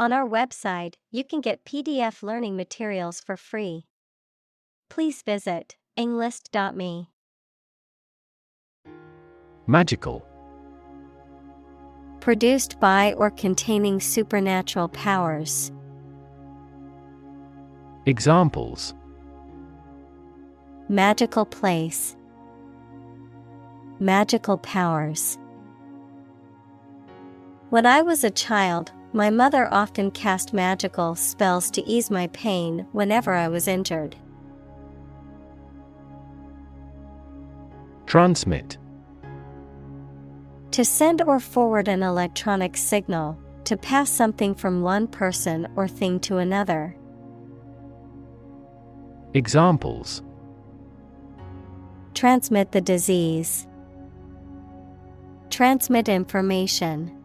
On our website, you can get PDF learning materials for free. Please visit englist.me. Magical. Produced by or containing supernatural powers. Examples: Magical place. Magical powers. When I was a child, my mother often cast magical spells to ease my pain whenever I was injured. Transmit. To send or forward an electronic signal, to pass something from one person or thing to another. Examples: Transmit the disease. Transmit information.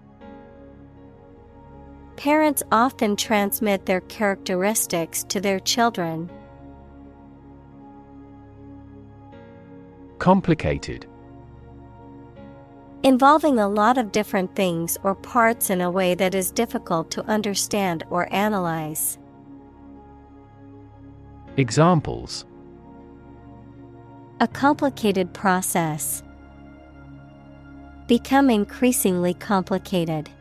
Parents often transmit their characteristics to their children. Complicated. Involving a lot of different things or parts in a way that is difficult to understand or analyze. Examples: A complicated process. Become increasingly complicated.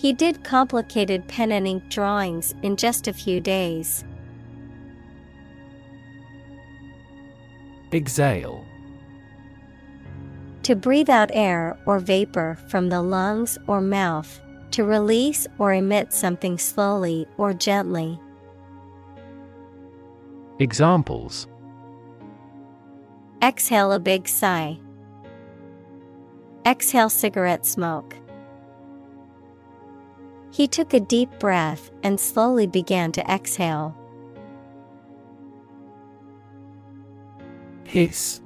He did complicated pen and ink drawings in just a few days. Exhale. To breathe out air or vapor from the lungs or mouth, to release or emit something slowly or gently. Examples: Exhale a big sigh. Exhale cigarette smoke. He took a deep breath and slowly began to exhale. Hiss.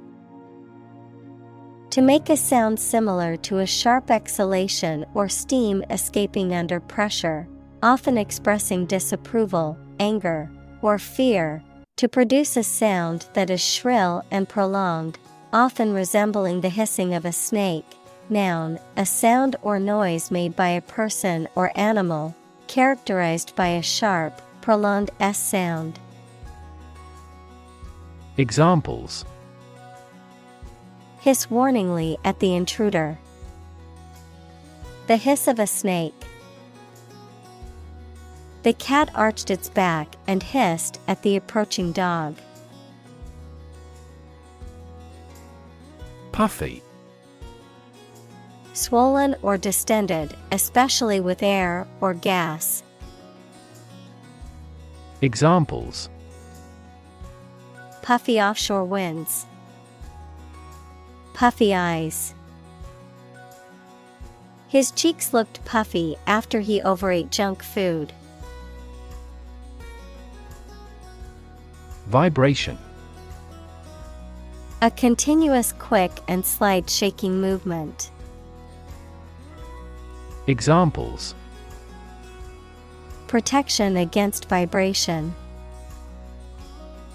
To make a sound similar to a sharp exhalation or steam escaping under pressure, often expressing disapproval, anger, or fear, to produce a sound that is shrill and prolonged, often resembling the hissing of a snake. Noun, a sound or noise made by a person or animal, characterized by a sharp, prolonged S sound. Examples: Hiss warningly at the intruder. The hiss of a snake. The cat arched its back and hissed at the approaching dog. Puffy. Swollen or distended, especially with air or gas. Examples: Puffy offshore winds. Puffy eyes. His cheeks looked puffy after he overate junk food. Vibration. A continuous quick and slight shaking movement. Examples: Protection against vibration.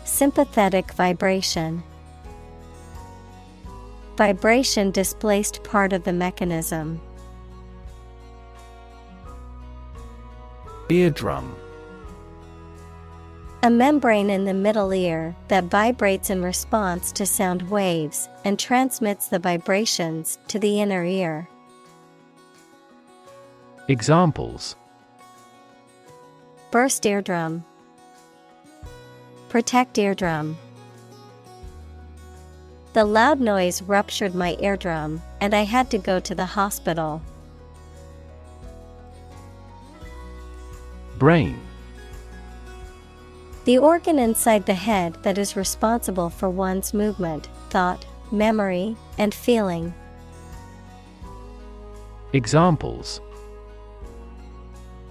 Sympathetic vibration. Vibration displaced part of the mechanism. Eardrum. A membrane in the middle ear that vibrates in response to sound waves and transmits the vibrations to the inner ear. Examples: Burst eardrum. Protect eardrum. The loud noise ruptured my eardrum, and I had to go to the hospital. Brain. The organ inside the head that is responsible for one's movement, thought, memory, and feeling. Examples: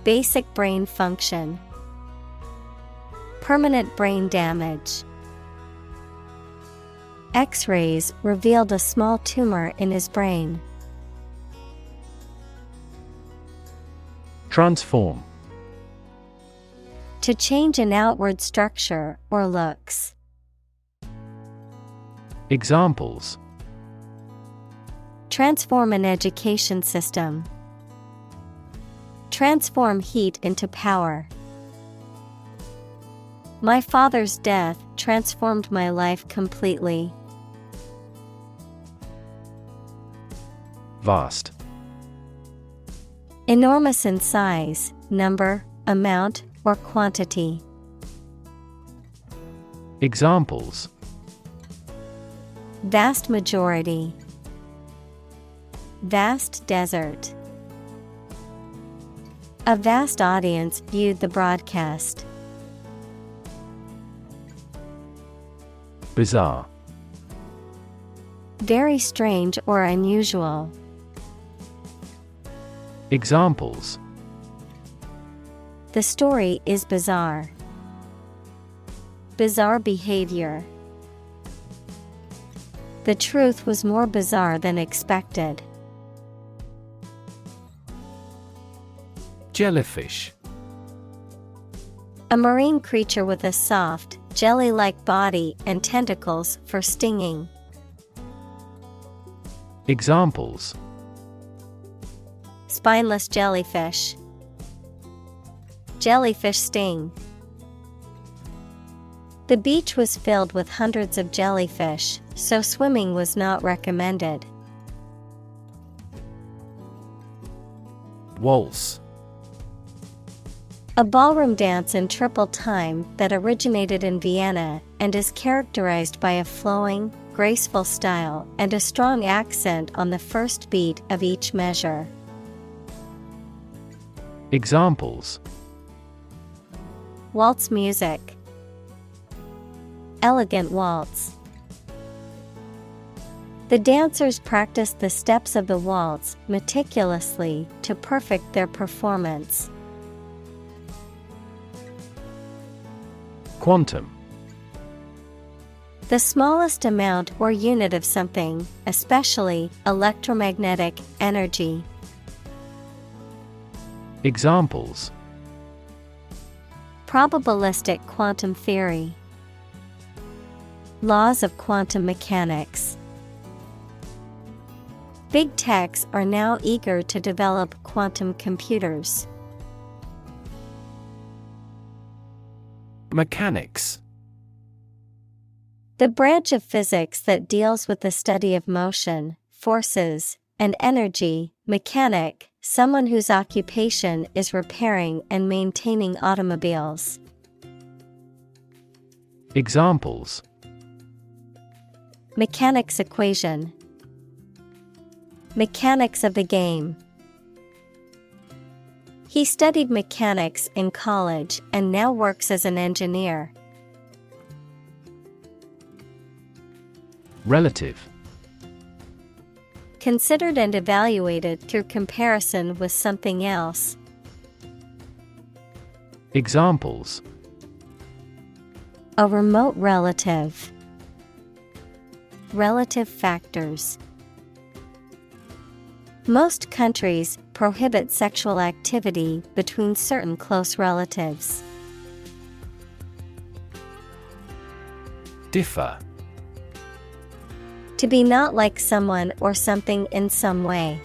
Basic brain function. Permanent brain damage. X-rays revealed a small tumor in his brain. Transform. To change an outward structure or looks. Examples: Transform an education system. Transform heat into power. My father's death transformed my life completely. Vast. Enormous in size, number, amount, or quantity. Examples: Vast majority. Vast desert. A vast audience viewed the broadcast. Bizarre. Very strange or unusual. Examples: The story is bizarre. Bizarre behavior. The truth was more bizarre than expected. Jellyfish. A marine creature with a soft, jelly-like body and tentacles for stinging. Examples: Spineless jellyfish. Jellyfish sting. The beach was filled with hundreds of jellyfish, so swimming was not recommended. Waltz. A ballroom dance in triple time that originated in Vienna and is characterized by a flowing, graceful style and a strong accent on the first beat of each measure. Examples: Waltz music. Elegant waltz. The dancers practiced the steps of the waltz meticulously to perfect their performance. Quantum. The smallest amount or unit of something, especially electromagnetic energy. Examples: Probabilistic quantum theory. Laws of quantum mechanics. Big techs are now eager to develop quantum computers. Mechanics. The branch of physics that deals with the study of motion, forces, and energy. Mechanic, someone whose occupation is repairing and maintaining automobiles. Examples: Mechanics equation. Mechanics of the game. He studied mechanics in college and now works as an engineer. Relative. Considered and evaluated through comparison with something else. Examples: A remote relative. Relative factors. Most countries prohibit sexual activity between certain close relatives. Differ. To be not like someone or something in some way.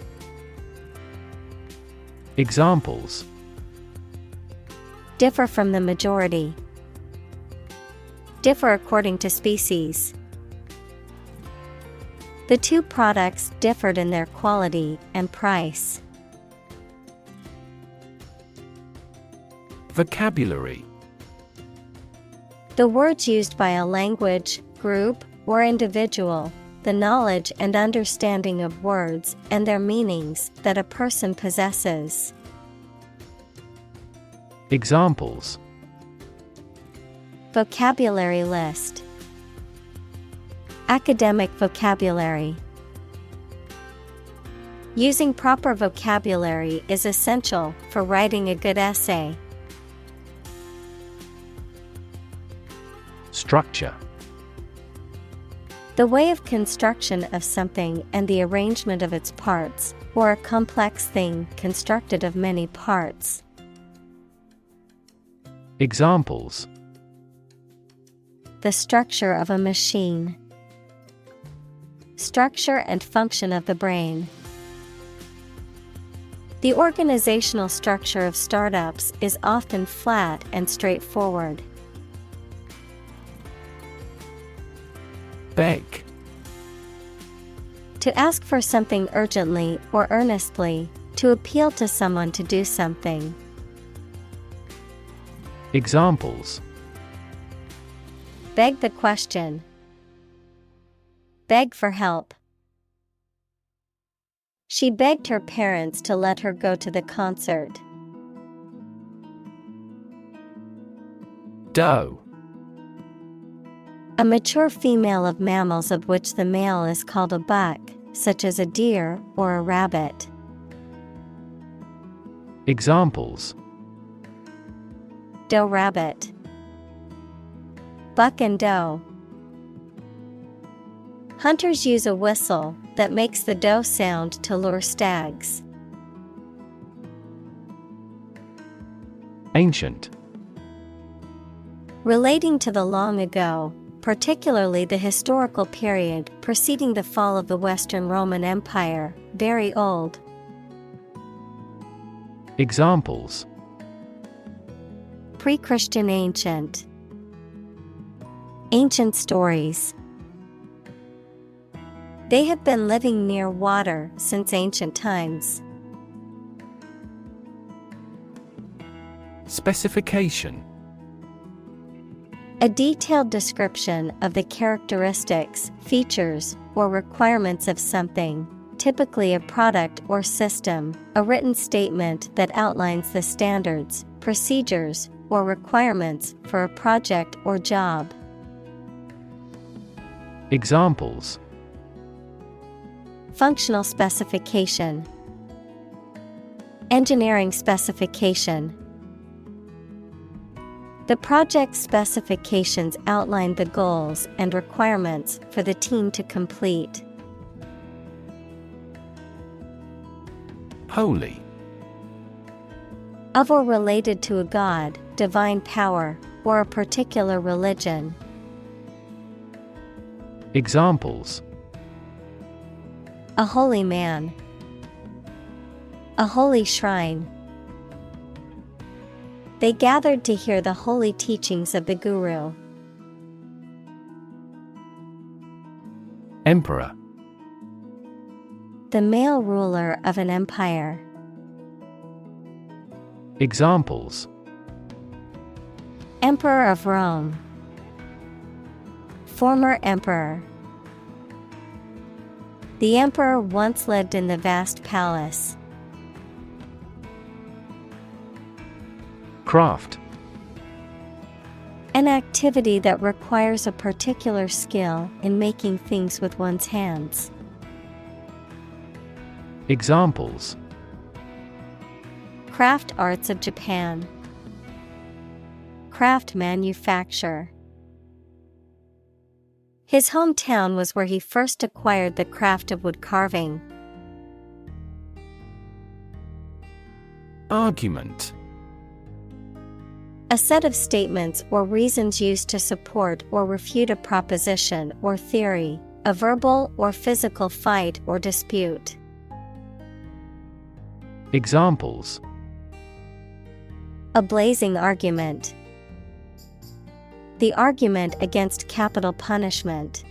Examples: Differ from the majority. Differ according to species. The two products differed in their quality and price. Vocabulary. The words used by a language, group, or individual, the knowledge and understanding of words and their meanings that a person possesses. Examples: Vocabulary list. Academic vocabulary. Using proper vocabulary is essential for writing a good essay. Structure. The way of construction of something and the arrangement of its parts, or a complex thing constructed of many parts. Examples: The structure of a machine. Structure and function of the brain. The organizational structure of startups is often flat and straightforward. Beg. To ask for something urgently or earnestly, to appeal to someone to do something. Examples: Beg the question. Beg for help. She begged her parents to let her go to the concert. Doe. A mature female of mammals of which the male is called a buck, such as a deer or a rabbit. Examples: Doe rabbit. Buck and doe. Hunters use a whistle that makes the doe sound to lure stags. Ancient. Relating to the long ago, particularly the historical period preceding the fall of the Western Roman Empire, very old. Examples: Pre-Christian ancient. Ancient stories. They have been living near water since ancient times. Specification. A detailed description of the characteristics, features, or requirements of something, typically a product or system, a written statement that outlines the standards, procedures, or requirements for a project or job. Examples: Functional specification. Engineering specification. The project specifications outline the goals and requirements for the team to complete. Holy. Of or related to a god, divine power, or a particular religion. Examples: A holy man. A holy shrine. They gathered to hear the holy teachings of the Guru. Emperor. The male ruler of an empire. Examples: Emperor of Rome. Former emperor. The emperor once lived in the vast palace. Craft. An activity that requires a particular skill in making things with one's hands. Examples: Craft arts of Japan. Craft manufacture. His hometown was where he first acquired the craft of wood carving. Argument. A set of statements or reasons used to support or refute a proposition or theory, a verbal or physical fight or dispute. Examples: A blazing argument. The argument against capital punishment.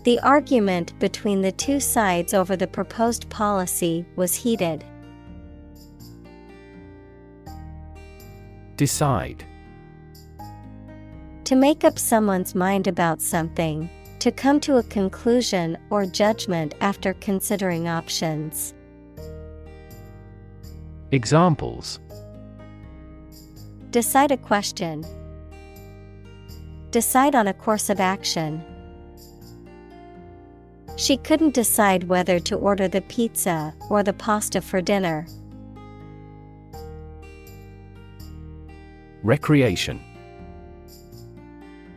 The argument between the two sides over the proposed policy was heated. Decide. To make up someone's mind about something, to come to a conclusion or judgment after considering options. Examples: Decide a question. Decide on a course of action. She couldn't decide whether to order the pizza or the pasta for dinner. Recreation.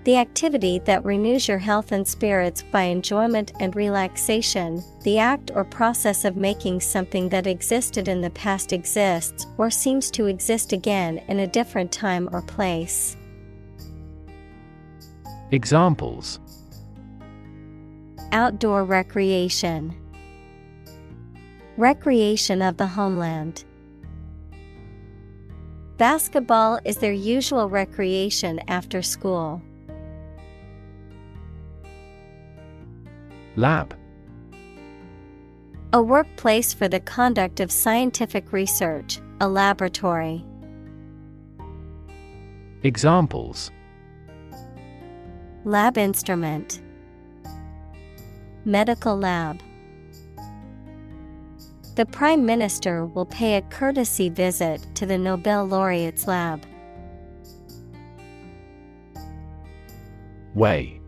The activity that renews your health and spirits by enjoyment and relaxation, the act or process of making something that existed in the past exists or seems to exist again in a different time or place. Examples: Outdoor recreation. Recreation of the homeland. Basketball is their usual recreation after school. Lab. A workplace for the conduct of scientific research, a laboratory. Examples: Lab instrument. Medical lab. The Prime Minister will pay a courtesy visit to the Nobel laureate's lab. Weigh.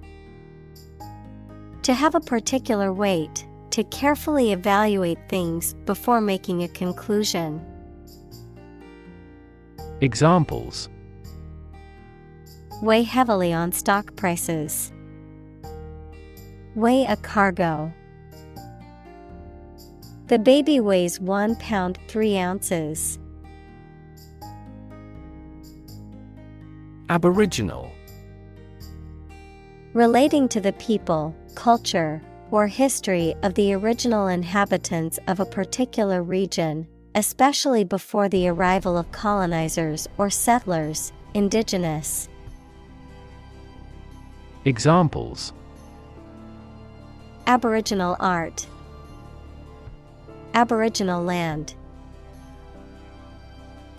To have a particular weight, to carefully evaluate things before making a conclusion. Examples: Weigh heavily on stock prices. Weigh a cargo. The baby weighs 1 pound 3 ounces. Aboriginal. Relating to the people, culture, or history of the original inhabitants of a particular region, especially before the arrival of colonizers or settlers, indigenous. Examples: Aboriginal art. Aboriginal land.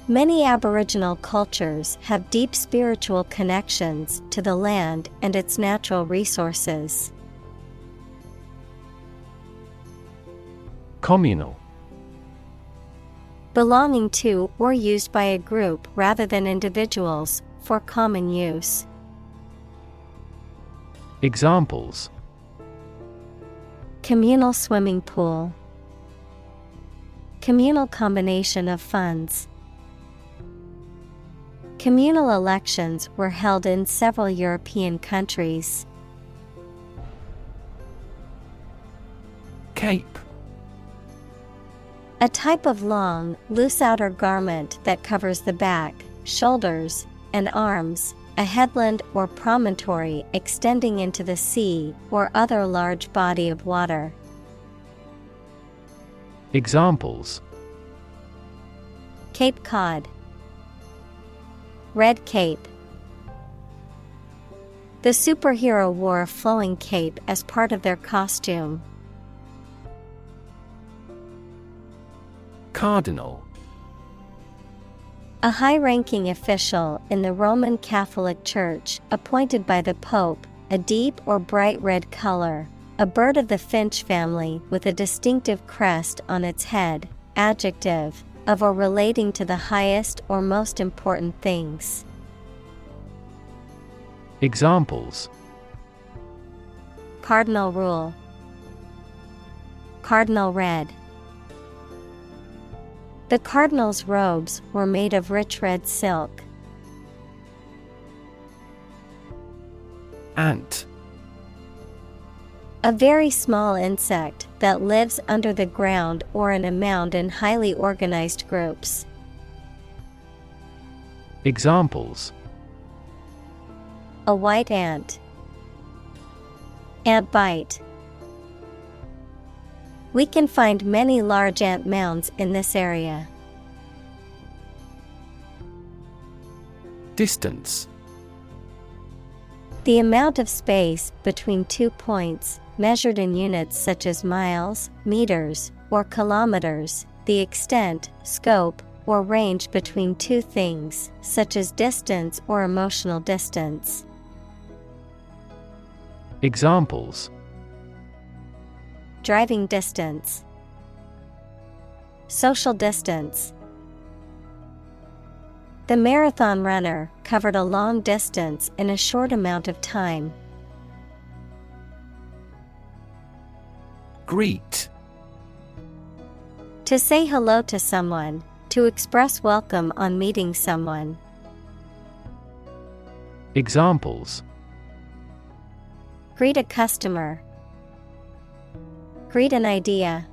Many Aboriginal cultures have deep spiritual connections to the land and its natural resources. Communal. Belonging to or used by a group rather than individuals, for common use. Examples: Communal swimming pool. Communal combination of funds. Communal elections were held in several European countries. Cape. A type of long, loose outer garment that covers the back, shoulders, and arms, a headland or promontory extending into the sea or other large body of water. Examples: Cape Cod. Red cape. The superhero wore a flowing cape as part of their costume. Cardinal. A high-ranking official in the Roman Catholic Church, appointed by the Pope, a deep or bright red color, a bird of the finch family with a distinctive crest on its head, adjective, of or relating to the highest or most important things. Examples: Cardinal rule. Cardinal red. The cardinal's robes were made of rich red silk. Ant. A very small insect that lives under the ground or in a mound in highly organized groups. Examples: A white ant. Ant bite. We can find many large ant mounds in this area. Distance. The amount of space between 2 points, measured in units such as miles, meters, or kilometers, the extent, scope, or range between two things, such as distance or emotional distance. Examples: Driving distance. Social distance. The marathon runner covered a long distance in a short amount of time. Greet. To say hello to someone, to express welcome on meeting someone. Examples: Greet a customer. Greet an idea.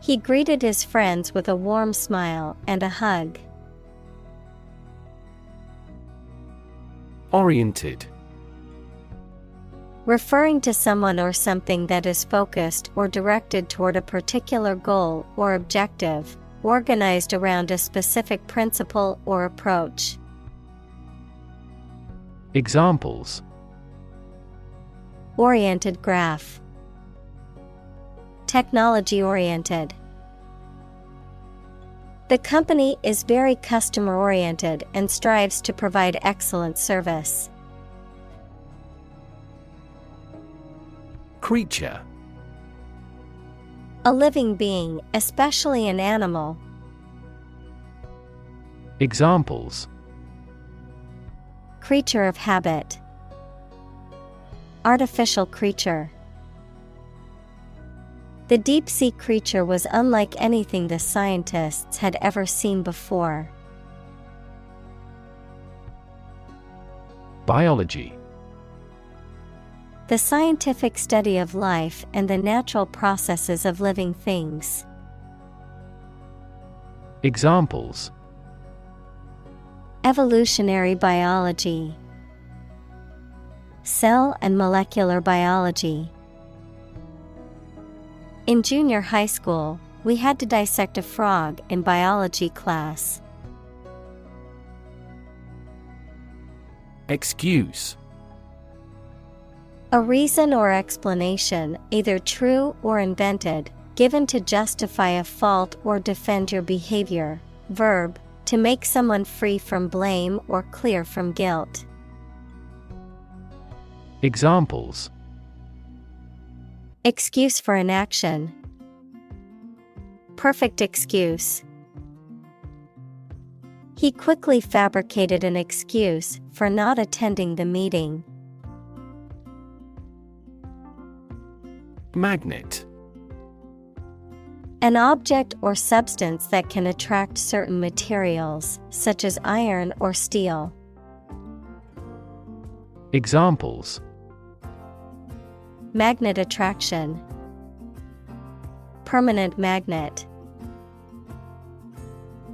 He greeted his friends with a warm smile and a hug. Oriented. Referring to someone or something that is focused or directed toward a particular goal or objective, organized around a specific principle or approach. Examples: Oriented graph. Technology-oriented. The company is very customer-oriented and strives to provide excellent service. Creature. A living being, especially an animal. Examples: Creature of habit. Artificial creature. The deep-sea creature was unlike anything the scientists had ever seen before. Biology. The scientific study of life and the natural processes of living things. Examples: Evolutionary biology. Cell and molecular biology. In junior high school, we had to dissect a frog in biology class. Excuse. A reason or explanation, either true or invented, given to justify a fault or defend your behavior. Verb, to make someone free from blame or clear from guilt. Examples: Excuse for inaction. Perfect excuse. He quickly fabricated an excuse for not attending the meeting. Magnet. An object or substance that can attract certain materials, such as iron or steel. Examples: Magnet attraction. Permanent magnet.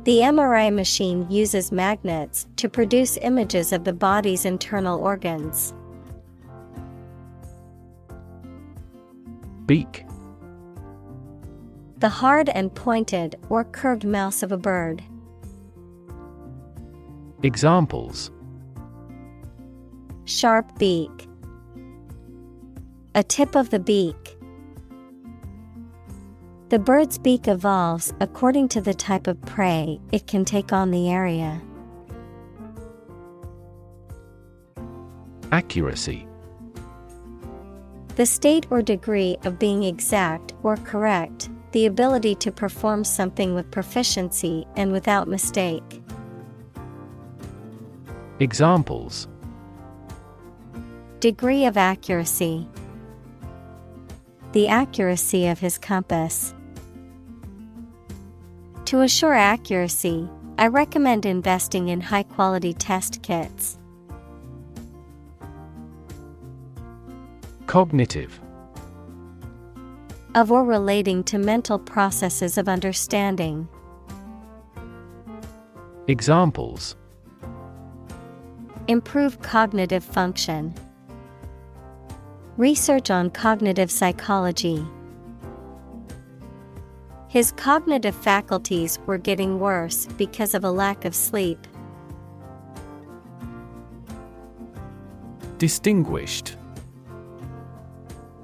The MRI machine uses magnets to produce images of the body's internal organs. Beak. The hard and pointed or curved mouth of a bird. Examples: Sharp beak. A tip of the beak. The bird's beak evolves according to the type of prey it can take on the area. Accuracy. The state or degree of being exact or correct, the ability to perform something with proficiency and without mistake. Examples: Degree of accuracy. The accuracy of his compass. To assure accuracy, I recommend investing in high-quality test kits. Cognitive. Of or relating to mental processes of understanding. Examples: Improve cognitive function. Research on cognitive psychology. His cognitive faculties were getting worse because of a lack of sleep. Distinguished.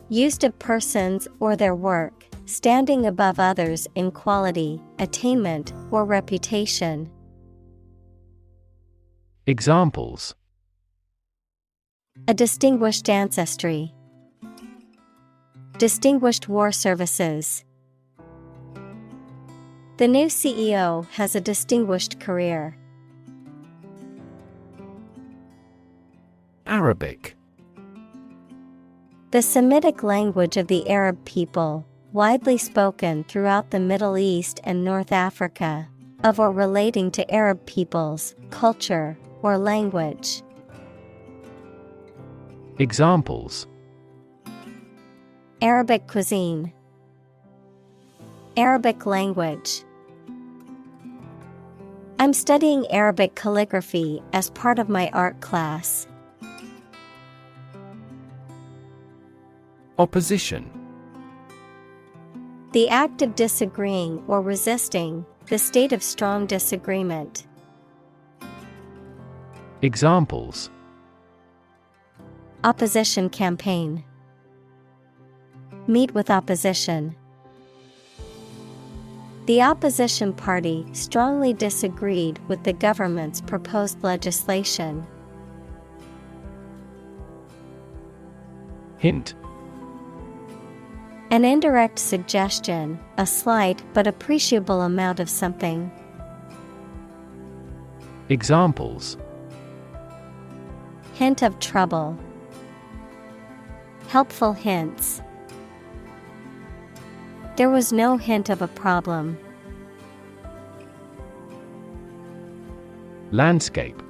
Used of persons or their work, standing above others in quality, attainment, or reputation. Examples: A distinguished ancestry. Distinguished war services. The new CEO has a distinguished career. Arabic. The Semitic language of the Arab people, widely spoken throughout the Middle East and North Africa, of or relating to Arab peoples, culture, or language. Examples: Arabic cuisine. Arabic language. I'm studying Arabic calligraphy as part of my art class. Opposition. The act of disagreeing or resisting, the state of strong disagreement. Examples. Opposition campaign. Meet with opposition. The opposition party strongly disagreed with the government's proposed legislation. Hint. An indirect suggestion, a slight but appreciable amount of something. Examples. Hint of trouble. Helpful hints. There was no hint of a problem. Landscape.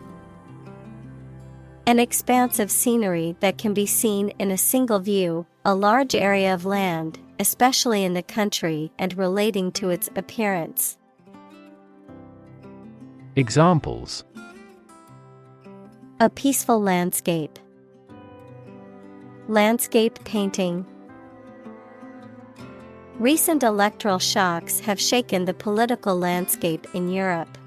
An expanse of scenery that can be seen in a single view, a large area of land, especially in the country and relating to its appearance. Examples. A peaceful landscape. Landscape painting. Recent electoral shocks have shaken the political landscape in Europe.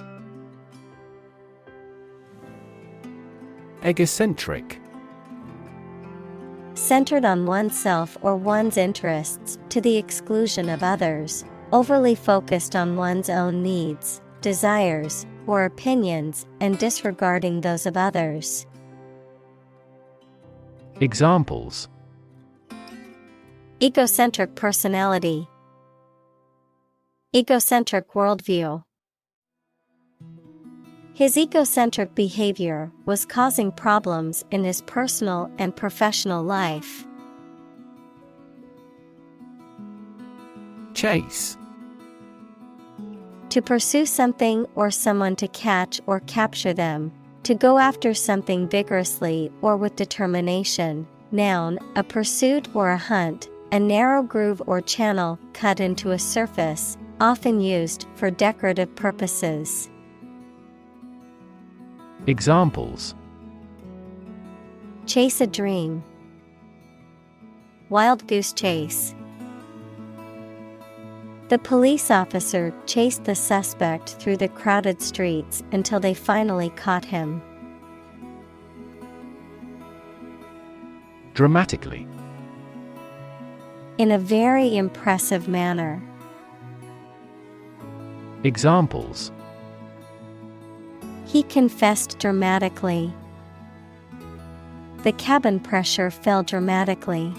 Egocentric. Centered on oneself or one's interests to the exclusion of others, overly focused on one's own needs, desires, or opinions and disregarding those of others. Examples. Egocentric personality. Egocentric worldview. His egocentric behavior was causing problems in his personal and professional life. Chase. To pursue something or someone, to catch or capture them. To go after something vigorously or with determination. Noun, a pursuit or a hunt, a narrow groove or channel cut into a surface, often used for decorative purposes. Examples. Chase a dream. Wild goose chase. The police officer chased the suspect through the crowded streets until they finally caught him. Dramatically. In a very impressive manner. Examples. He confessed dramatically. The cabin pressure fell dramatically.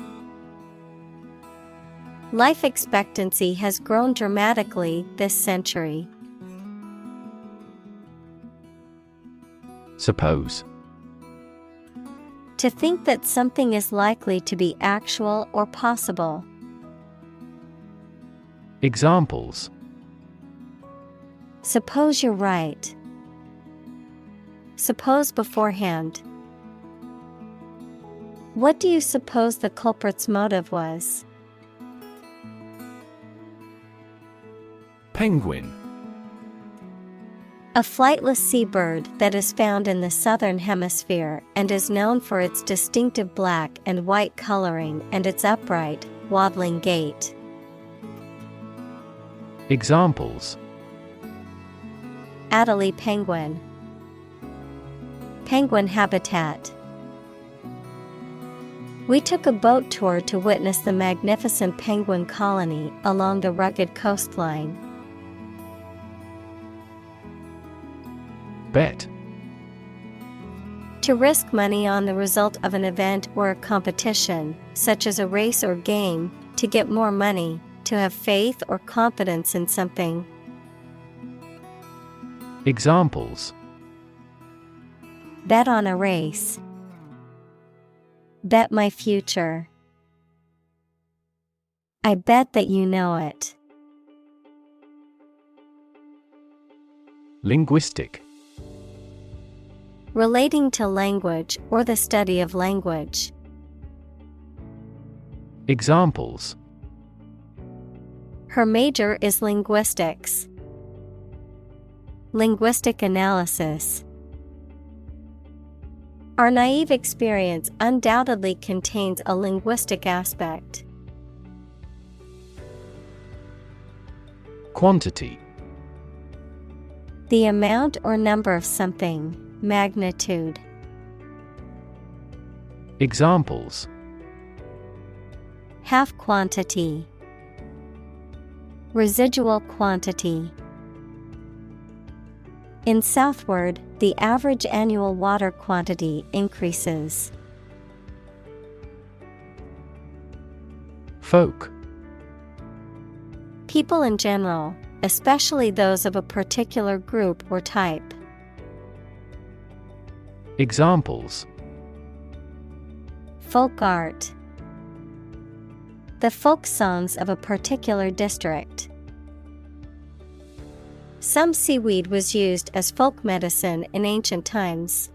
Life expectancy has grown dramatically this century. Suppose. To think that something is likely to be actual or possible. Examples. Suppose you're right. Suppose beforehand. What do you suppose the culprit's motive was? Penguin. A flightless seabird that is found in the southern hemisphere and is known for its distinctive black and white coloring and its upright, waddling gait. Examples. Adelie penguin. Penguin habitat. We took a boat tour to witness the magnificent penguin colony along the rugged coastline. Bet. To risk money on the result of an event or a competition, such as a race or game, to get more money, to have faith or confidence in something. Examples. Bet on a race. Bet my future. I bet that you know it. Linguistic. Relating to language or the study of language. Examples. Her major is linguistics. Linguistic analysis. Our naive experience undoubtedly contains a linguistic aspect. Quantity. The amount or number of something, magnitude. Examples: Half quantity, residual quantity. In southward, the average annual water quantity increases. Folk. People in general, especially those of a particular group or type. Examples: Folk art. The folk songs of a particular district. Some seaweed was used as folk medicine in ancient times.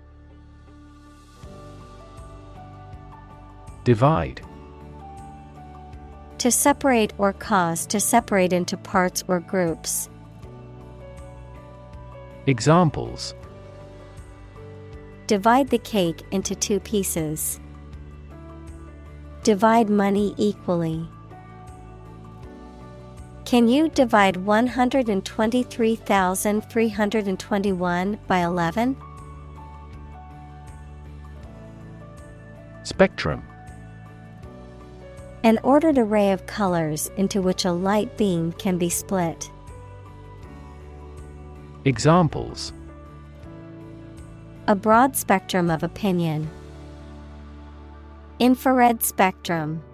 Divide. To separate or cause to separate into parts or groups. Examples: Divide the cake into 2 pieces. Divide money equally. Can you divide 123,321 by 11? Spectrum. An ordered array of colors into which a light beam can be split. Examples: A broad spectrum of opinion. Infrared spectrum.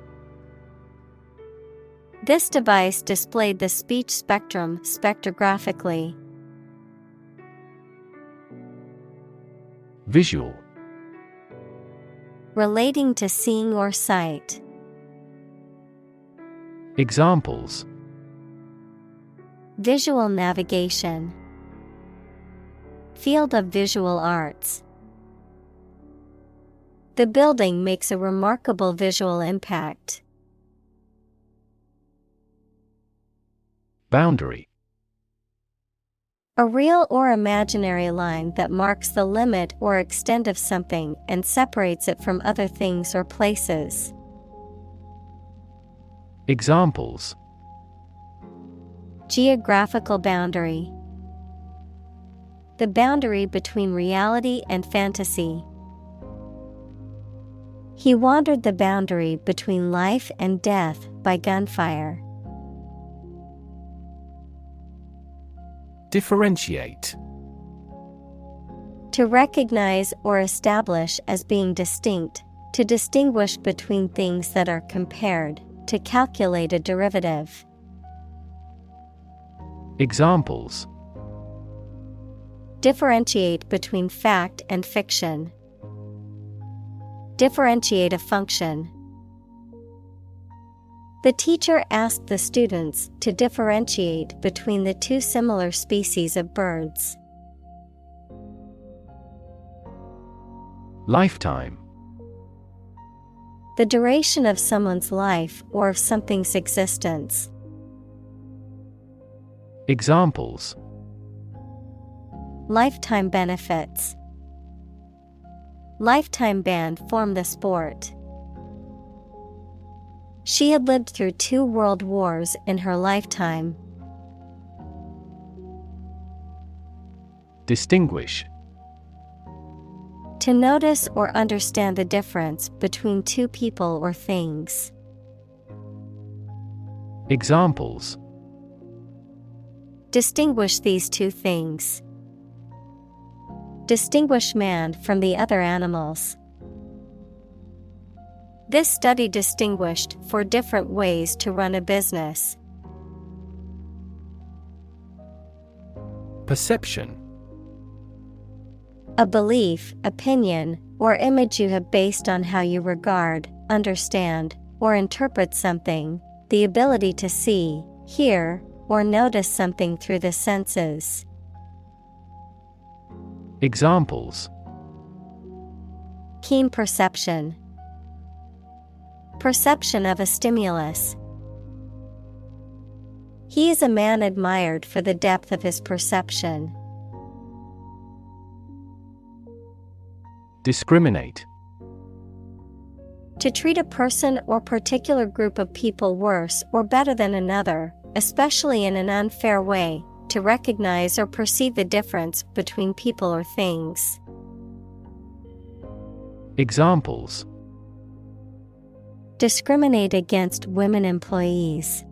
This device displayed the speech spectrum spectrographically. Visual. Relating to seeing or sight. Examples: Visual navigation. Field of visual arts. The building makes a remarkable visual impact. Boundary. A real or imaginary line that marks the limit or extent of something and separates it from other things or places. Examples: Geographical boundary. The boundary between reality and fantasy. He wandered the boundary between life and death by gunfire. Differentiate. To recognize or establish as being distinct, to distinguish between things that are compared, to calculate a derivative. Examples: Differentiate between fact and fiction. Differentiate a function. The teacher asked the students to differentiate between the 2 similar species of birds. Lifetime. The duration of someone's life or of something's existence. Examples: Lifetime benefits. Lifetime ban formed the sport. She had lived through 2 world wars in her lifetime. Distinguish. To notice or understand the difference between 2 people or things. Examples: Distinguish these 2 things. Distinguish man from the other animals. This study distinguished 4 different ways to run a business. Perception. A belief, opinion, or image you have based on how you regard, understand, or interpret something, the ability to see, hear, or notice something through the senses. Examples: Keen perception. Perception of a stimulus. He is a man admired for the depth of his perception. Discriminate. To treat a person or particular group of people worse or better than another, especially in an unfair way, to recognize or perceive the difference between people or things. Examples: discriminate against women employees.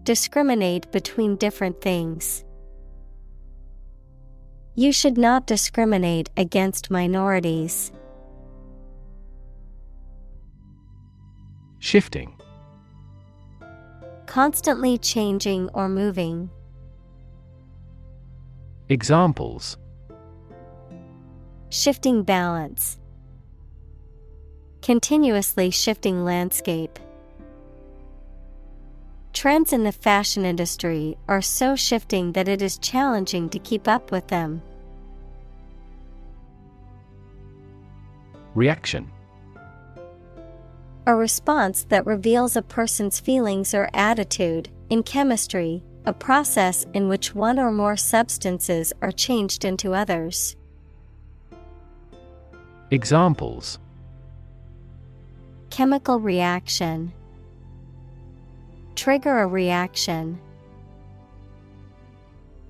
Discriminate between different things. You should not discriminate against minorities. Shifting. Constantly changing or moving. Examples: shifting balance. Continuously shifting landscape. Trends in the fashion industry are so shifting that it is challenging to keep up with them. Reaction. A response that reveals a person's feelings or attitude. In chemistry, a process in which one or more substances are changed into others. Examples: chemical reaction. Trigger a reaction.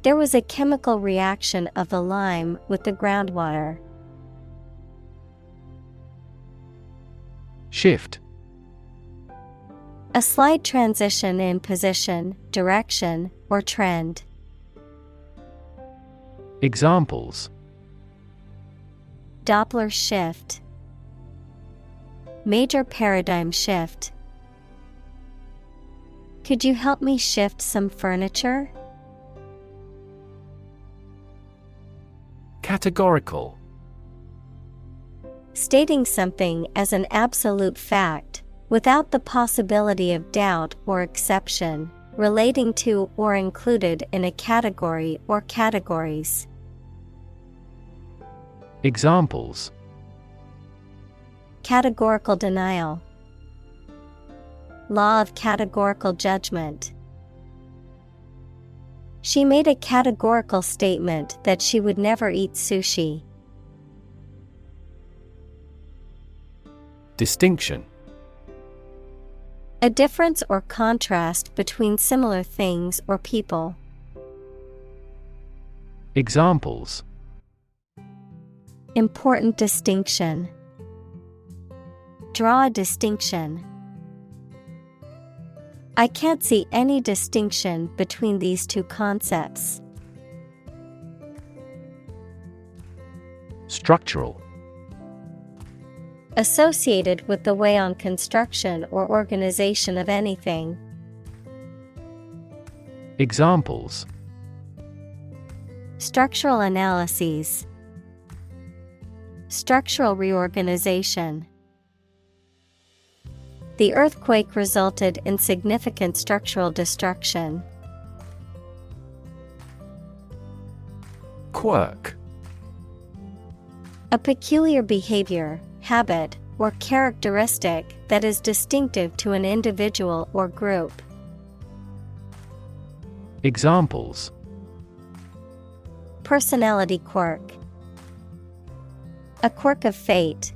There was a chemical reaction of the lime with the groundwater. Shift. A slight transition in position, direction, or trend. Examples: Doppler shift. Major paradigm shift. Could you help me shift some furniture? Categorical. Stating something as an absolute fact, without the possibility of doubt or exception, relating to or included in a category or categories. Examples: categorical denial. Law of categorical judgment. She made a categorical statement that she would never eat sushi. Distinction. A difference or contrast between similar things or people. Examples: important distinction. Draw a distinction. I can't see any distinction between these two concepts. Structural. Associated with the way on construction or organization of anything. Examples: structural analyses. Structural reorganization. The earthquake resulted in significant structural destruction. Quirk. A peculiar behavior, habit, or characteristic that is distinctive to an individual or group. Examples: personality quirk. A quirk of fate.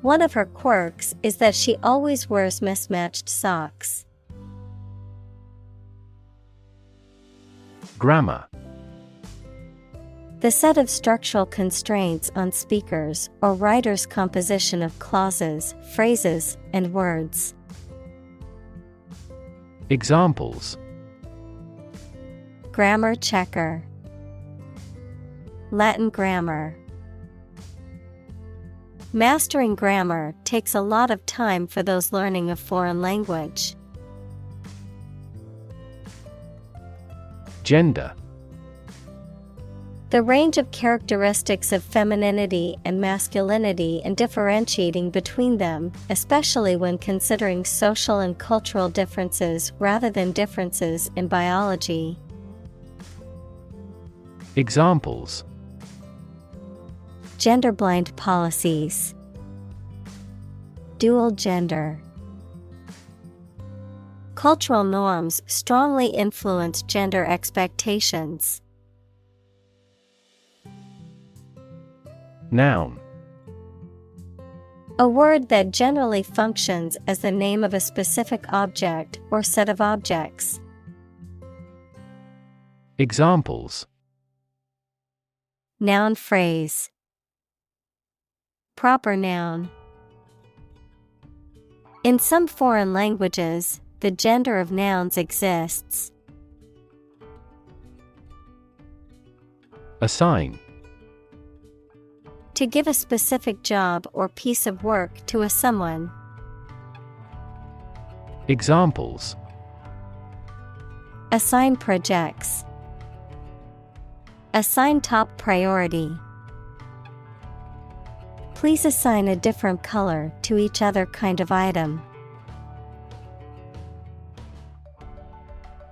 One of her quirks is that she always wears mismatched socks. Grammar. The set of structural constraints on speakers or writers' composition of clauses, phrases, and words. Examples: grammar checker. Latin grammar. Mastering grammar takes a lot of time for those learning a foreign language. Gender. The range of characteristics of femininity and masculinity and differentiating between them, especially when considering social and cultural differences rather than differences in biology. Examples: gender-blind policies. Dual gender. Cultural norms strongly influence gender expectations. Noun. A word that generally functions as the name of a specific object or set of objects. Examples. Noun phrase. Proper noun. In some foreign languages, the gender of nouns exists. Assign. To give a specific job or piece of work to a someone. Examples. Assign projects. Assign top priority. Please assign a different color to each other kind of item.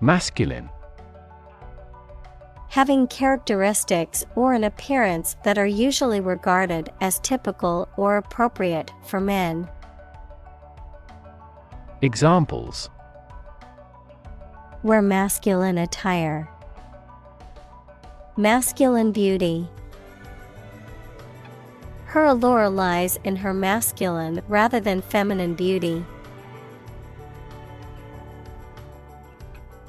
Masculine. Having characteristics or an appearance that are usually regarded as typical or appropriate for men. Examples. Wear masculine attire. Masculine beauty. Her allure lies in her masculine rather than feminine beauty.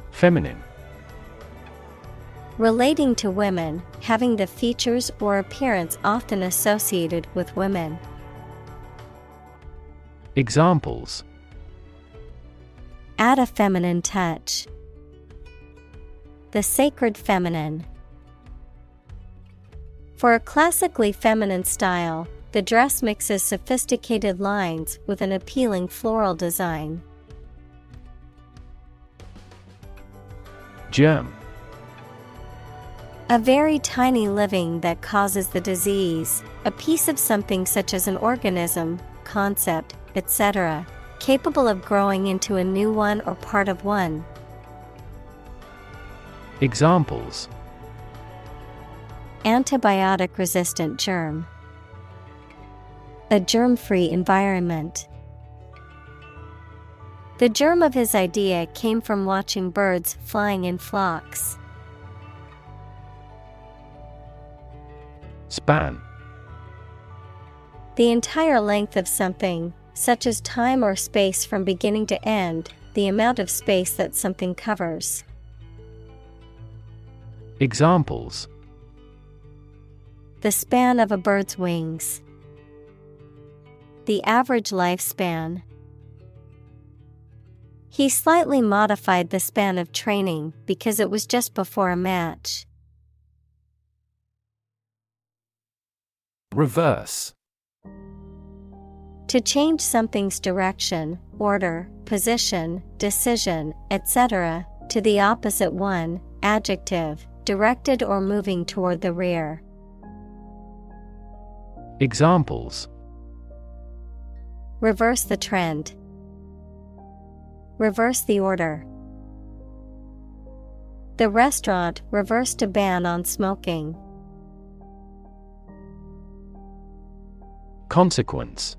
Feminine. Relating to women, having the features or appearance often associated with women. Examples. Add a feminine touch. The sacred feminine. For a classically feminine style, the dress mixes sophisticated lines with an appealing floral design. Germ. A very tiny living that causes the disease, a piece of something such as an organism, concept, etc., capable of growing into a new one or part of one. Examples. Antibiotic-resistant germ. A germ-free environment. The germ of his idea came from watching birds flying in flocks. Span. The entire length of something, such as time or space from beginning to end, the amount of space that something covers. Examples. The span of a bird's wings. The average lifespan. He slightly modified the span of training because it was just before a match. Reverse. To change something's direction, order, position, decision, etc., to the opposite one, adjective, directed or moving toward the rear. Examples. Reverse the trend. Reverse the order. The restaurant reversed a ban on smoking. Consequence.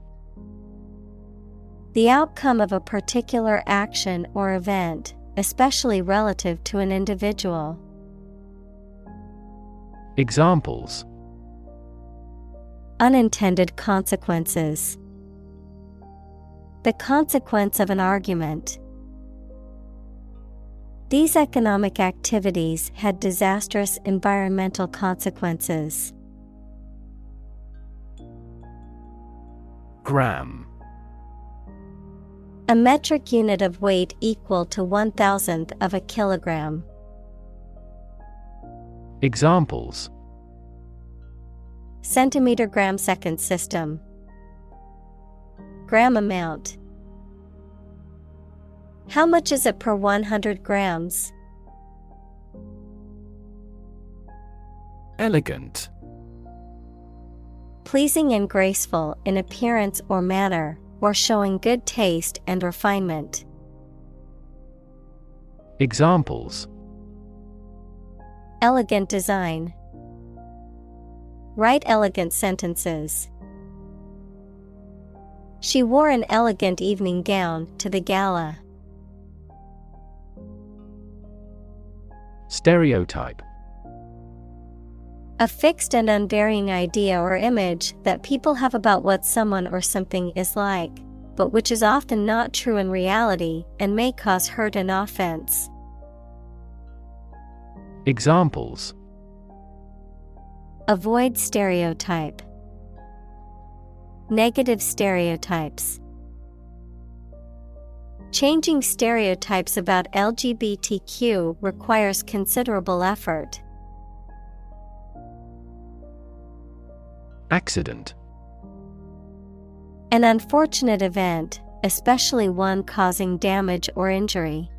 The outcome of a particular action or event, especially relative to an individual. Examples. Unintended consequences. The consequence of an argument. These economic activities had disastrous environmental consequences. Gram. A metric unit of weight equal to 1/1000th of a kilogram. Examples. Centimeter gram second system. Gram amount. How much is it per 100 grams? Elegant. Pleasing and graceful in appearance or manner, or showing good taste and refinement. Examples. Elegant design. Write elegant sentences. She wore an elegant evening gown to the gala. Stereotype. A fixed and unvarying idea or image that people have about what someone or something is like, but which is often not true in reality and may cause hurt and offense. Examples: Avoid stereotype. Negative stereotypes. Changing stereotypes about LGBTQ requires considerable effort. Accident. An unfortunate event, especially one causing damage or injury.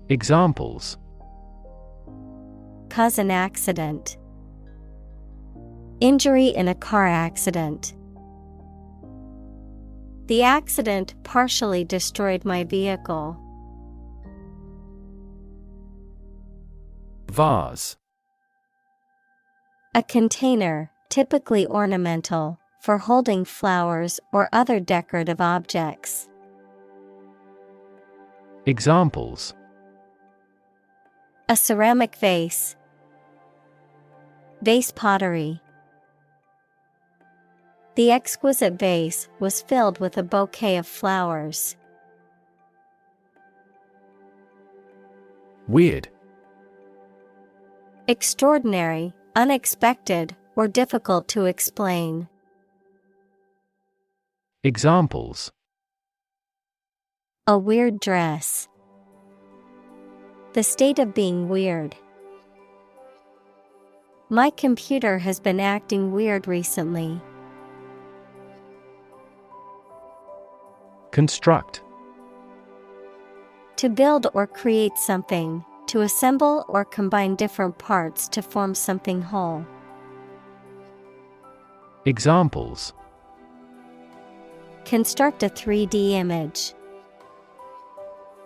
Examples: Cause an accident. Injury in a car accident. The accident partially destroyed my vehicle. Vase. A container, typically ornamental, for holding flowers or other decorative objects. Examples: A ceramic vase. Vase pottery. The exquisite vase was filled with a bouquet of flowers. Weird. Extraordinary, unexpected, or difficult to explain. Examples: A weird dress. The state of being weird. My computer has been acting weird recently. Construct. To build or create something, to assemble or combine different parts to form something whole. Examples: Construct a 3D image.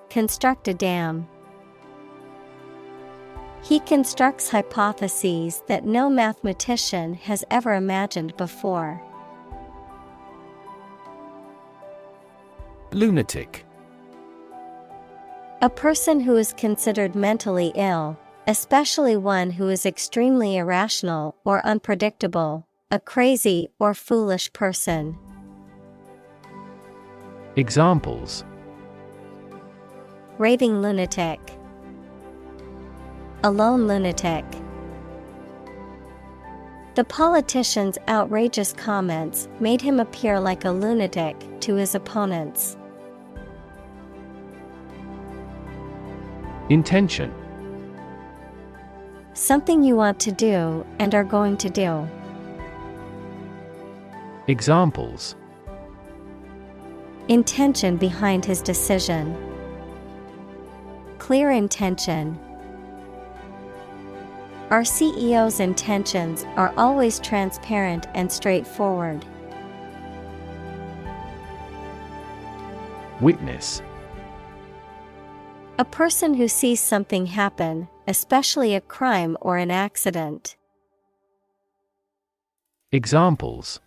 Construct a dam. He constructs hypotheses that no mathematician has ever imagined before. Lunatic. A person who is considered mentally ill, especially one who is extremely irrational or unpredictable, a crazy or foolish person. Examples: Raving lunatic. A lone lunatic. The politician's outrageous comments made him appear like a lunatic to his opponents. Intention. Something you want to do and are going to do. Examples: Intention behind his decision. Clear intention. Our CEO's intentions are always transparent and straightforward. Witness. A person who sees something happen, especially a crime or an accident. Examples: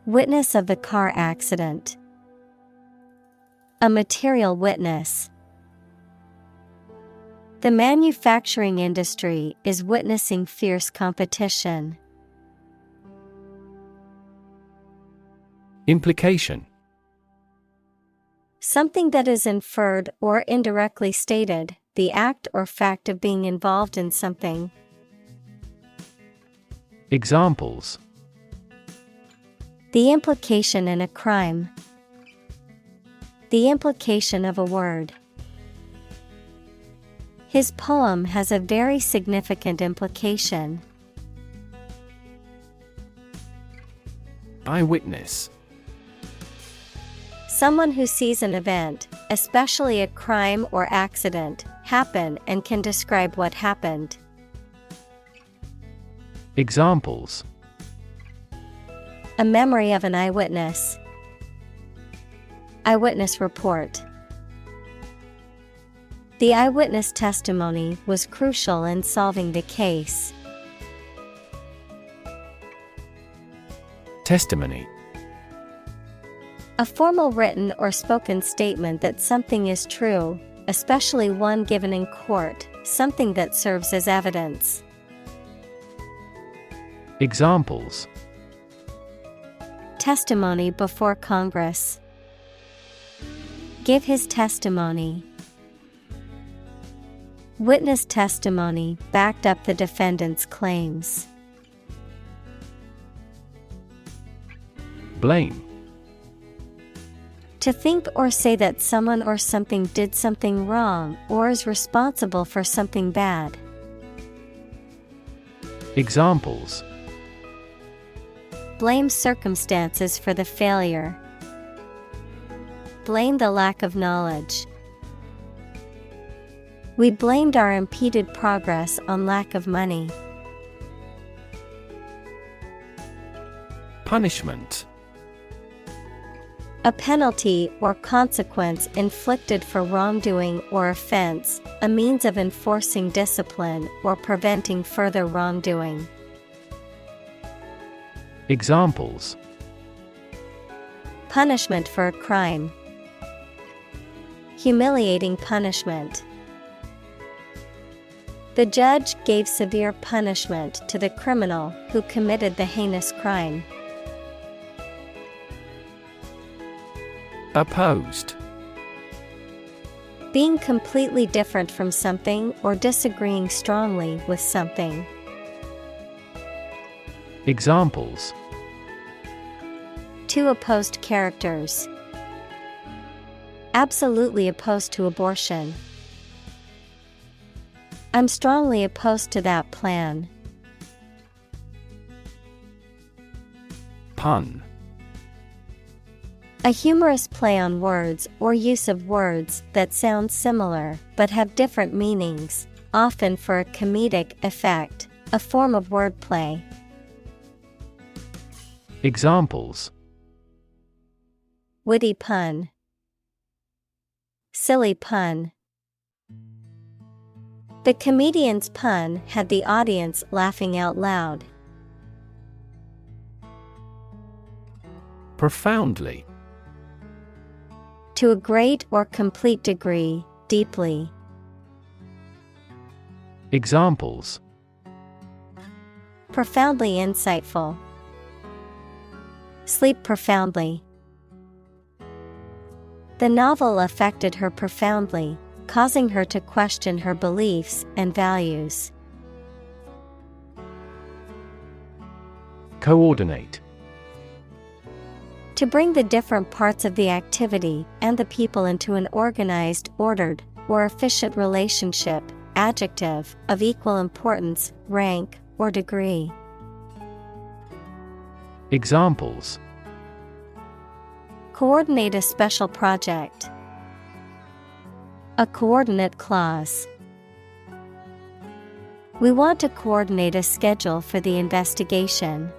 Witness of the car accident. A material witness. The manufacturing industry is witnessing fierce competition. Implication. Something that is inferred or indirectly stated, the act or fact of being involved in something. Examples: The implication in a crime. The implication of a word. His poem has a very significant implication. Eyewitness. Someone who sees an event, especially a crime or accident, happen and can describe what happened. Examples: A memory of an eyewitness. Eyewitness report. The eyewitness testimony was crucial in solving the case. Testimony. A formal written or spoken statement that something is true, especially one given in court, something that serves as evidence. Examples: Testimony before Congress. Give his testimony. Witness testimony backed up the defendant's claims. Blame. To think or say that someone or something did something wrong or is responsible for something bad. Examples: Blame circumstances for the failure. Blame the lack of knowledge. We blamed our impeded progress on lack of money. Punishment. A penalty or consequence inflicted for wrongdoing or offense, a means of enforcing discipline or preventing further wrongdoing. Examples: Punishment for a crime. Humiliating punishment. The judge gave severe punishment to the criminal who committed the heinous crime. Opposed. Being completely different from something or disagreeing strongly with something. Examples: Two opposed characters. Absolutely opposed to abortion. I'm strongly opposed to that plan. Pun. A humorous play on words or use of words that sound similar but have different meanings, often for a comedic effect, a form of wordplay. Examples: Witty pun. Silly pun. The comedian's pun had the audience laughing out loud. Profoundly. To a great or complete degree, deeply. Examples: Profoundly insightful. Sleep profoundly. The novel affected her profoundly, causing her to question her beliefs and values. Coordinate. To bring the different parts of the activity and the people into an organized, ordered, or efficient relationship, adjective, of equal importance, rank, or degree. Examples: Coordinate a special project. A coordinate clause. We want to coordinate a schedule for the investigation.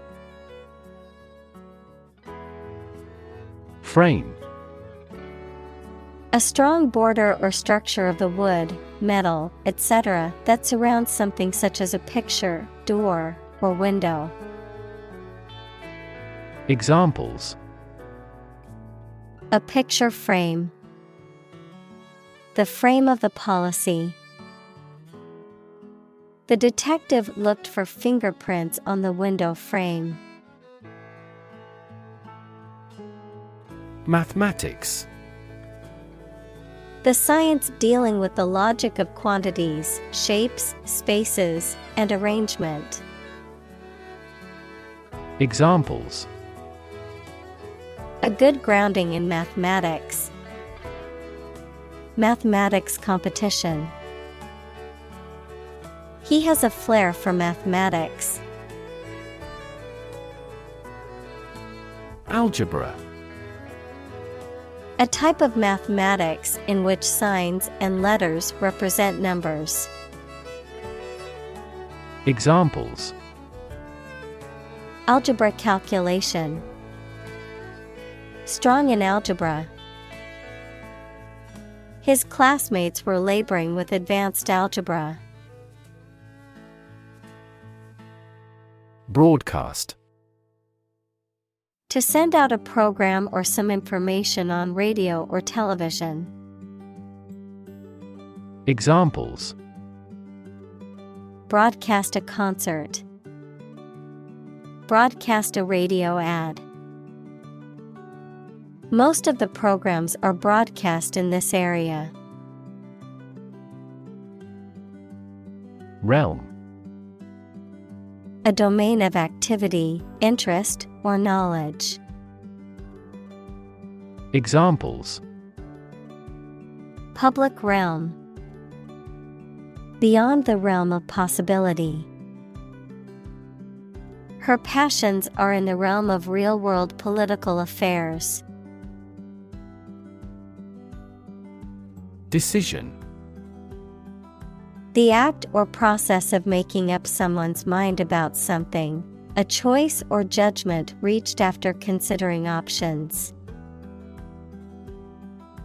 Frame. A strong border or structure of the wood, metal, etc. that surrounds something such as a picture, door, or window. Examples: A picture frame. The frame of the policy. The detective looked for fingerprints on the window frame. Mathematics. The science dealing with the logic of quantities, shapes, spaces, and arrangement. Examples: A good grounding in mathematics. Mathematics competition. He has a flair for mathematics. Algebra. A type of mathematics in which signs and letters represent numbers. Examples: Algebra calculation. Strong in algebra. His classmates were laboring with advanced algebra. Broadcast. To send out a program or some information on radio or television. Examples: broadcast a concert. Broadcast a radio ad. Most of the programs are broadcast in this area. Realm. A domain of activity, interest, or knowledge. Examples: Public realm. Beyond the realm of possibility. Her passions are in the realm of real-world political affairs. Decision. The act or process of making up someone's mind about something, a choice or judgment reached after considering options.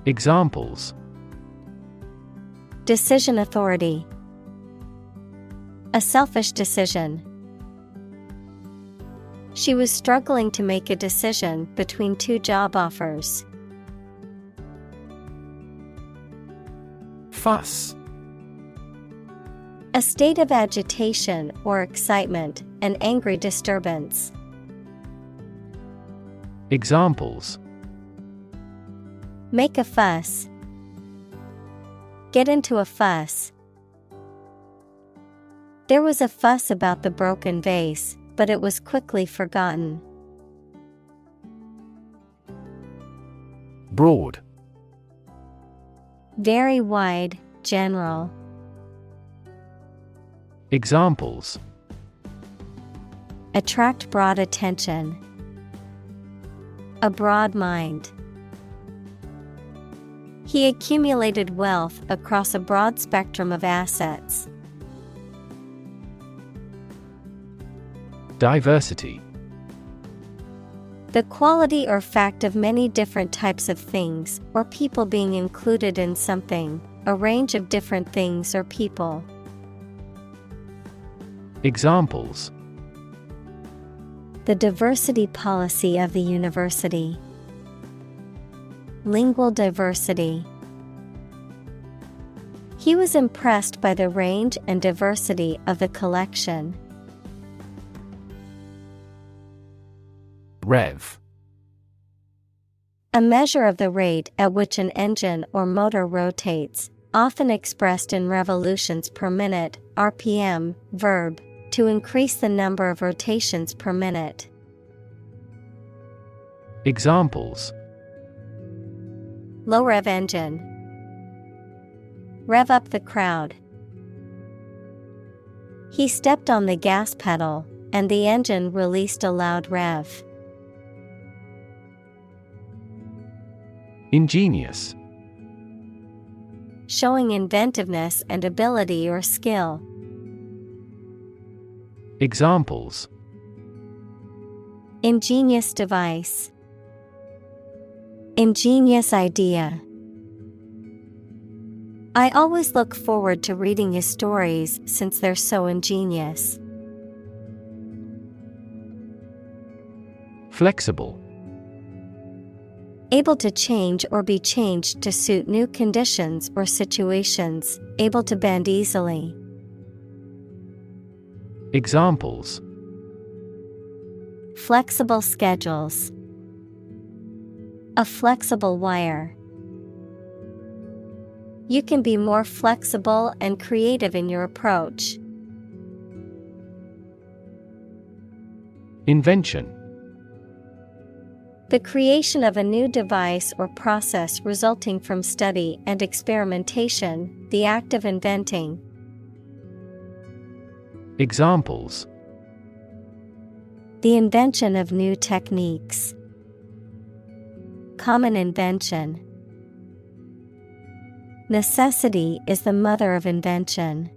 Examples: Decision authority. A selfish decision. She was struggling to make a decision between two job offers. Fuss. A state of agitation or excitement, an angry disturbance. Examples: Make a fuss. Get into a fuss. There was a fuss about the broken vase, but it was quickly forgotten. Broad. Very wide, general. Examples: Attract broad attention. A broad mind. He accumulated wealth across a broad spectrum of assets. Diversity. The quality or fact of many different types of things or people being included in something, a range of different things or people. Examples: The diversity policy of the university. Lingual diversity. He was impressed by the range and diversity of the collection. Rev. A measure of the rate at which an engine or motor rotates, often expressed in revolutions per minute, RPM, verb, to increase the number of rotations per minute. Examples: Low rev engine. Rev up the crowd. He stepped on the gas pedal, and the engine released a loud rev. Ingenious. Showing inventiveness and ability or skill. Examples: Ingenious device. Ingenious idea. I always look forward to reading his stories since they're so ingenious. Flexible. Able to change or be changed to suit new conditions or situations, able to bend easily. Examples: Flexible schedules. A flexible wire. You can be more flexible and creative in your approach. Invention. The creation of a new device or process resulting from study and experimentation, the act of inventing. Examples: The invention of new techniques. Common invention. Necessity is the mother of invention.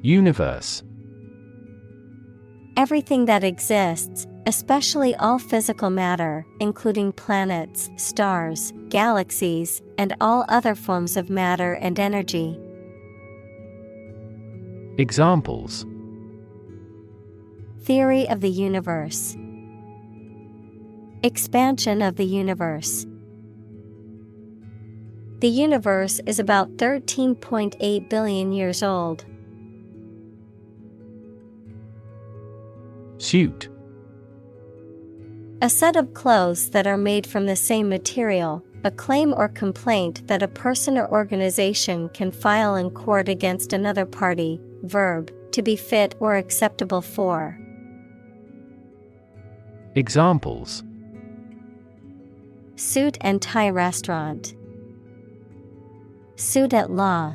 Universe. Everything that exists, especially all physical matter, including planets, stars, galaxies, and all other forms of matter and energy. Examples: Theory of the universe. Expansion of the universe. The universe is about 13.8 billion years old. Suit. A set of clothes that are made from the same material, a claim or complaint that a person or organization can file in court against another party. Verb, to be fit or acceptable for. Examples: Suit and tie restaurant. Suit at law.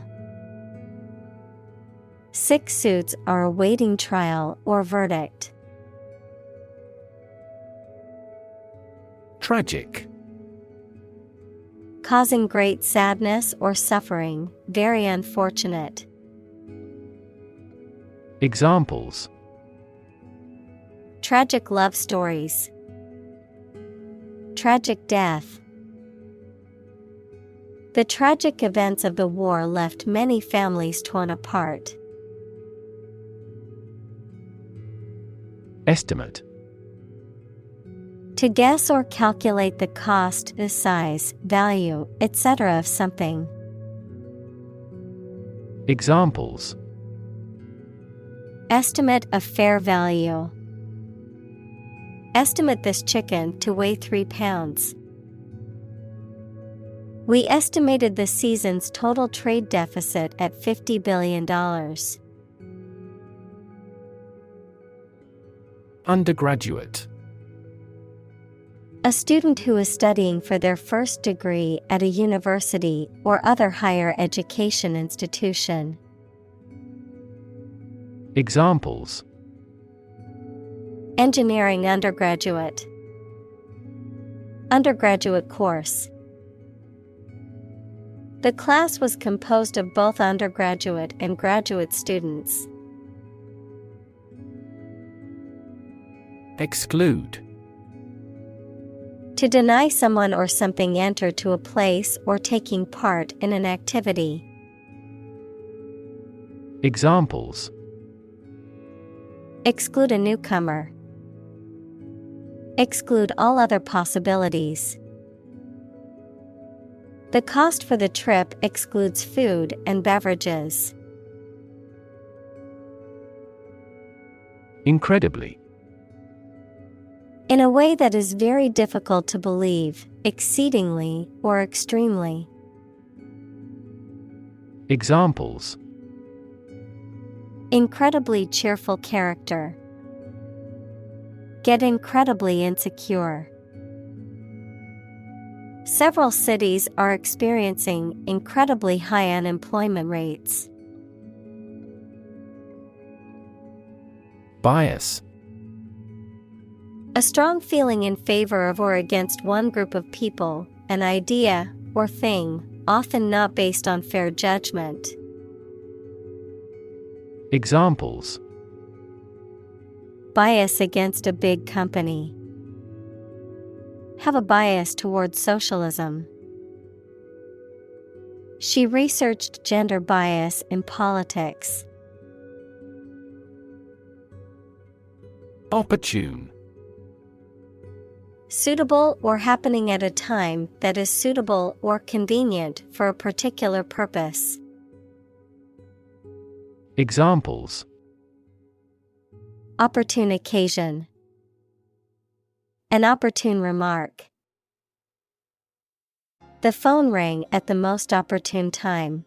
6 suits are awaiting trial or verdict. Tragic. Causing great sadness or suffering, very unfortunate. Examples: Tragic love stories. Tragic death. The tragic events of the war left many families torn apart. Estimate. To guess or calculate the cost, the size, value, etc. of something. Examples: Estimate of fair value. Estimate this chicken to weigh 3 pounds. We estimated the season's total trade deficit at $50 billion. Undergraduate. A student who is studying for their first degree at a university or other higher education institution. Examples: Engineering undergraduate. Undergraduate course. The class was composed of both undergraduate and graduate students. Exclude. To deny someone or something enter to a place or taking part in an activity. Examples: Exclude a newcomer. Exclude all other possibilities. The cost for the trip excludes food and beverages. Incredibly. In a way that is very difficult to believe, exceedingly, or extremely. Examples: Incredibly cheerful character. Get incredibly insecure. Several cities are experiencing incredibly high unemployment rates. Bias. A strong feeling in favor of or against one group of people, an idea, or thing, often not based on fair judgment. Examples: Bias against a big company. Have a bias towards socialism. She researched gender bias in politics. Opportune. Suitable or happening at a time that is suitable or convenient for a particular purpose. Examples: Opportune occasion. An opportune remark. The phone rang at the most opportune time.